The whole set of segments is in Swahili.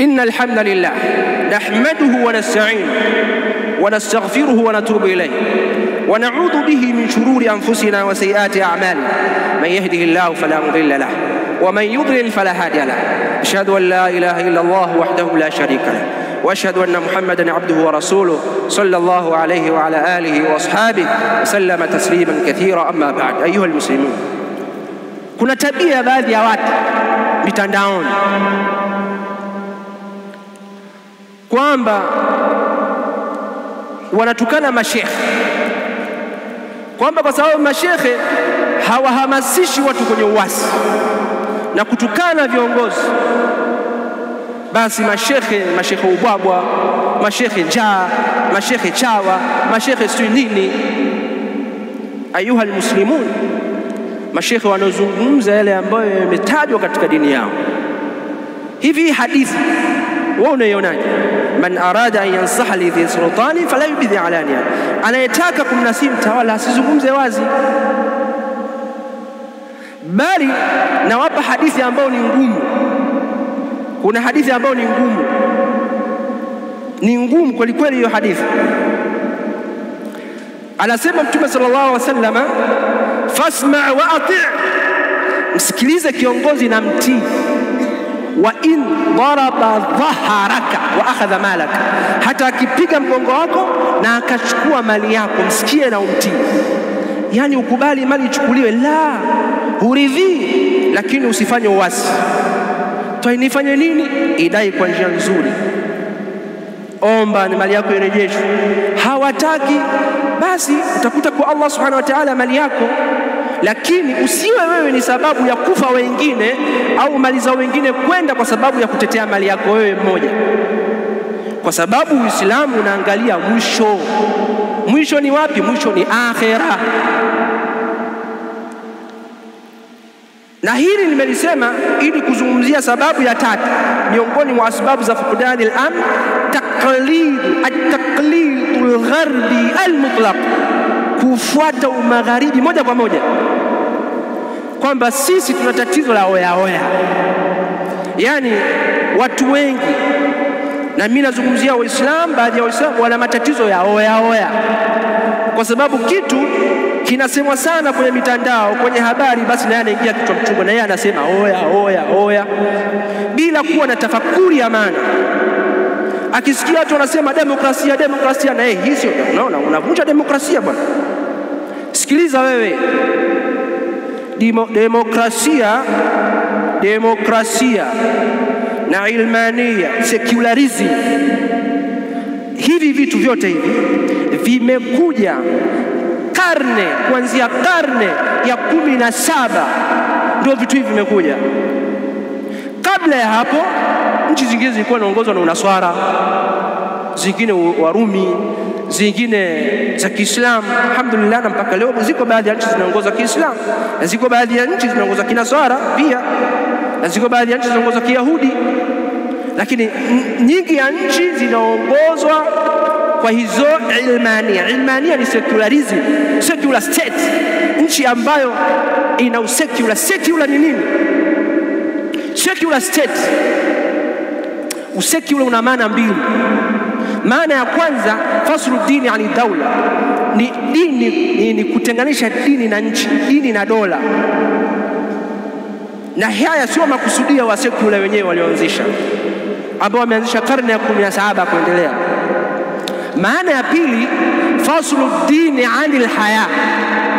إن الحمد لله نحمده ونستعينه ونستغفره ونتوب إليه ونعوذ به من شرور أنفسنا وسيئات أعمالنا. من يهده الله فلا مضل له ومن يضلل فلا هادي له. أشهد أن لا إله إلا الله وحده لا شريك له وأشهد أن محمدًا عبده ورسوله صلى الله عليه وعلى آله وأصحابه وسلم تسليما كثيرا. أما بعد، أيها المسلمون, kuna tabia baadhi ya watu mitandaoni kwamba wanatukana mashekhe, kwamba kwa sababu mashekhe hawahamasishi watu kwenye uasi na kutukana viongozi, basi mashekhe ubwabwa, mashekhe njaa, mashekhe chawa, mashekhe sio nini. Ayuha almuslimun, mashekhe wanazungumza yale ambayo yametajwa katika dini yao. Hivi hadithi wewe unaionaje? Man arada an yansaha li dhi sultani fala yubdhi alaniya, anayetaka kumnasihi mtawala asizungumze wazi, bali nawapa hadithi ambayo ni ngumu. Kuna hadithi ambayo ni ngumu kweli kweli. Hiyo hadithi anasema Mtume sallallahu alaihi wasallam, fasma' wa ati', msikilize kiongozi na mtii. Wa in daraba dhaharaka wa akhadha malaka, hata akipiga mgongo wako na akachukua mali yako, msikie na umtii. Yani ukubali mali ichukuliwe, la huridhi, lakini usifanye uasi. Nifanye nini? Idai kwa njia nzuri, omba ni mali yako irejeshwe. Hawataki, basi utakuta kwa Allah subhanahu wa ta'ala mali yako, lakini usiwe wewe ni sababu ya kufa wengine au mali za wengine kwenda kwa sababu ya kutetea mali yako wewe mmoja, kwa sababu Uislamu unaangalia mwisho. Mwisho ni wapi? Mwisho ni akhera. Na hili nimelisema ili kuzungumzia sababu ya tatu miongoni mwa sababu za fukudani al-amn, at-taqlidul gharbi al-mutlaq, kufuata umagharibi moja kwa moja, kwamba sisi tuna tatizo la oya. Yani watu wengi, na mimi nazungumzia Waislamu, baadhi ya Waislamu wana matatizo ya oya, kwa sababu kitu kinasemwa sana kwenye mitandao, kwenye habari, basi naye anaingia kichwa mchungu na yeye anasema oya bila kuwa na tafakuri ya maana. Akisikia watu wanasema demokrasia, na yeye hizo, unaona unavunja demokrasia bwana. Sikiliza wewe, demokrasia na ilmania, secularism, hivi vitu vyote hivi vimekuja kuanzia karne ya 17 ndio vitu hivi vimekuja. Kabla ya hapo nchi zingine zilikuwa zinaongozwa na Unaswara, zingine Warumi, zingine za Kiislamu. Alhamdulillah, na mpaka leo ziko baadhi ya nchi zinaongozwa Kiislamu, na ziko baadhi ya nchi zinaongozwa Kinaswara pia, na ziko baadhi ya nchi zinaongozwa Kiyahudi, lakini nyingi ya nchi zinaongozwa kwa hizo ilmania. Ilmania ni secularism, secular state, nchi ambayo ina usecular. Secular ni nini? Secular state, usecular una maana mbili. Maana ya kwanza, faslu dini ani daula, ni dini ni kutenganisha dini na nchi, dini na dola. Na haya sio makusudia wa secular wenyewe walioanzisha, ambao wameanzisha karne ya 17 kuendelea. Maana ya pili, faslu dini anil haya,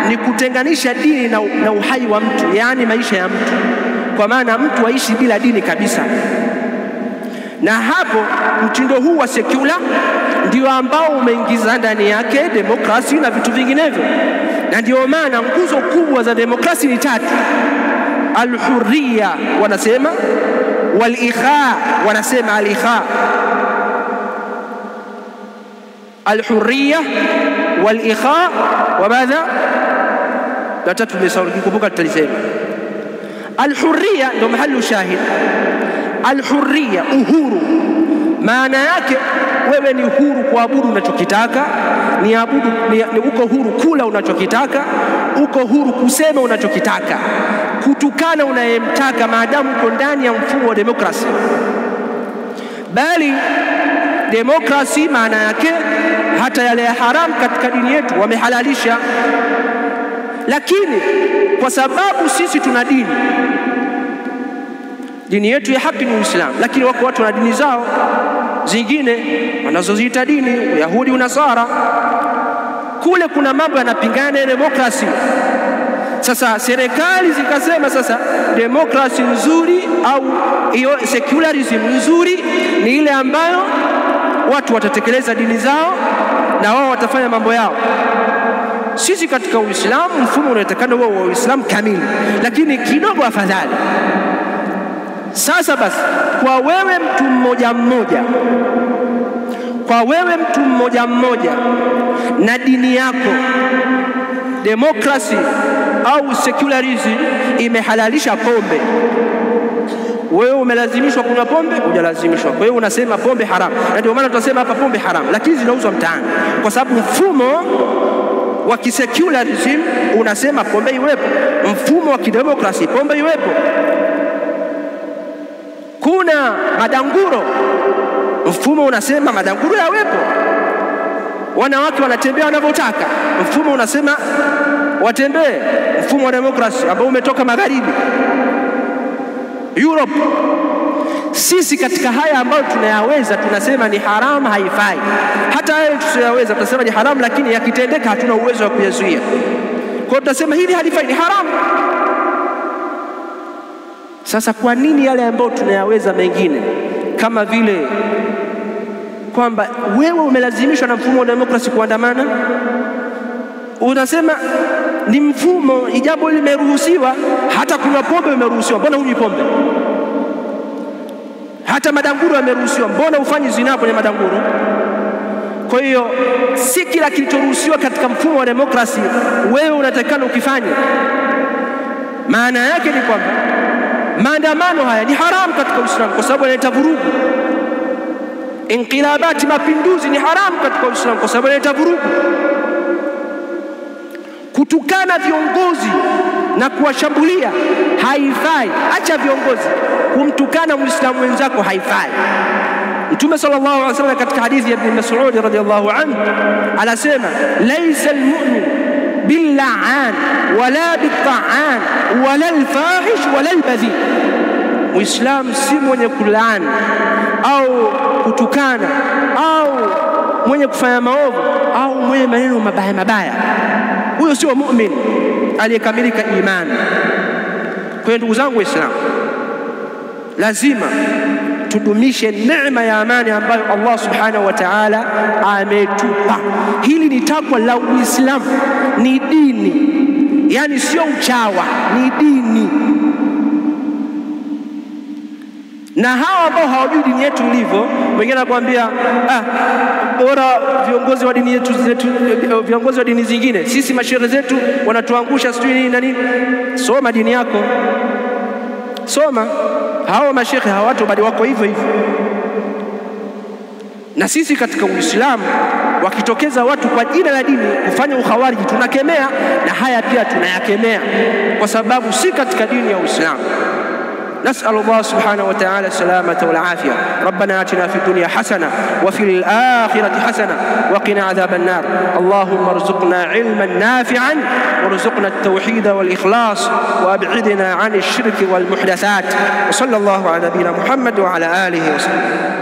ni kutenganisha dini na uhai wa mtu, yani maisha ya mtu, kwa maana mtu aishi bila dini kabisa. Na hapo mtindo huu wa secular ndio ambao umeingiza ndani yake demokrasi na vitu vinginevyo. Na ndio maana nguzo kubwa za demokrasi ni tatu: al-hurriya wanasema, wal-ikha wanasema, al-ikha, al-hurriya wal-ikha wa madha, la tatu nikumbuka tutalisema. Al-hurriya ndio mahali ushahid. Al-hurriya, uhuru, maana yake wewe ni huru kuabudu unachokitaka, uko huru kula unachokitaka, uko huru kusema unachokitaka, kutukana unayemtaka, maadamu uko ndani ya mfumo wa demokrasia. bali demokrasi maana yake hata yale ya haram katika dini yetu wamehalalisha. Lakini kwa sababu sisi tuna dini yetu ya haki ni Uislamu, lakini wako watu na dini zao zingine wanazoziita dini Uyahudi, Unasara, kule kuna mambo yanapingana na demokrasi. Sasa serikali zikasema sasa demokrasi nzuri au hiyo secularism nzuri ni ile ambayo watu watatekeleza dini zao na wao watafanya mambo yao. Sisi katika Uislamu mfumo unatakana huo wa Uislamu kamili, lakini kidogo afadhali. Sasa basi kwa wewe mtu mmoja na dini yako, demokrasi au secularism imehalalisha pombe, wewe umelazimishwa kunywa pombe? Hujalazimishwa. Kwa hiyo unasema pombe haramu, na ndio maana tunasema hapa pombe haramu, lakini zinauzwa mtaani, kwa sababu mfumo wa kisecularism unasema pombe iwepo, mfumo wa kidemokrasi pombe iwepo. Kuna madanguro, mfumo unasema madanguro yawepo. Wanawake wanatembea wanavyotaka, mfumo unasema watembee. Mfumo wa demokrasi ambao umetoka magharibi, Europe. Sisi katika haya ambayo tunayaweza tunasema ni haramu, haifai. Hata haya tusiyaweza tunasema ni haramu, lakini yakitendeka hatuna uwezo wa kuyazuia. Kwa hiyo tunasema hili halifai, ni haramu. Sasa kwa nini yale ambayo tunayaweza mengine, kama vile kwamba wewe umelazimishwa na mfumo wa demokrasi kuandamana, unasema ni mfumo, ijabu limeruhusiwa, hata kunywa pombe umeruhusiwa, mbona hunywi pombe? Hata madanguro yameruhusiwa, mbona ufanyi zina kwenye madanguro? Kwa hiyo si kila kilichoruhusiwa katika mfumo wa demokrasi wewe unatakana ukifanye. Maana yake ni kwamba maandamano haya ni haramu katika Uislamu kwa sababu yanaleta vurugu. Inqilabati, mapinduzi ni haramu katika Uislamu kwa sababu yanaleta vurugu. Kutukana viongozi na kuwashambulia haifai. Acha viongozi, kumtukana Muislamu wenzako haifai. Mtume sallallahu alaihi wasallam katika hadithi ya Ibn Mas'ud radhiyallahu anhu anasema, laysa almu'min billa'an wala bitta'an wala alfahish wala albadhi. Muislamu si mwenye kulaani au kutukana au mwenye kufanya maovu au mwenye maneno mabaya. Huyo sio mu'min aliyekamilika imani. Kwa hiyo ndugu zangu Waislamu, lazima tudumishe neema ya amani ambayo Allah subhanahu wa ta'ala ametupa. Hili ni takwa la Uislamu, ni dini, yani sio uchawa, ni dini. Na hawa ambao hawajui dini yetu ilivyo, wengine wanakuambia bora viongozi wa dini yetu, viongozi wa dini zingine, sisi mashehe zetu wanatuangusha sijui nini na nini. Soma dini yako, soma. Hao mashehe hawatu bali wako hivyo hivyo. Na sisi katika Uislamu wakitokeza watu kwa jina la dini kufanya ukhawariji tunakemea, na haya pia tunayakemea kwa sababu si katika dini ya Uislamu. نسأل الله سبحانه وتعالى السلامة والعافية. ربنا آتنا في الدنيا حسنة وفي الآخرة حسنة وقنا عذاب النار. اللهم ارزقنا علما نافعا وارزقنا التوحيد والإخلاص وأبعدنا عن الشرك والمحدثات. وصلى الله على نبينا محمد وعلى آله وسلم.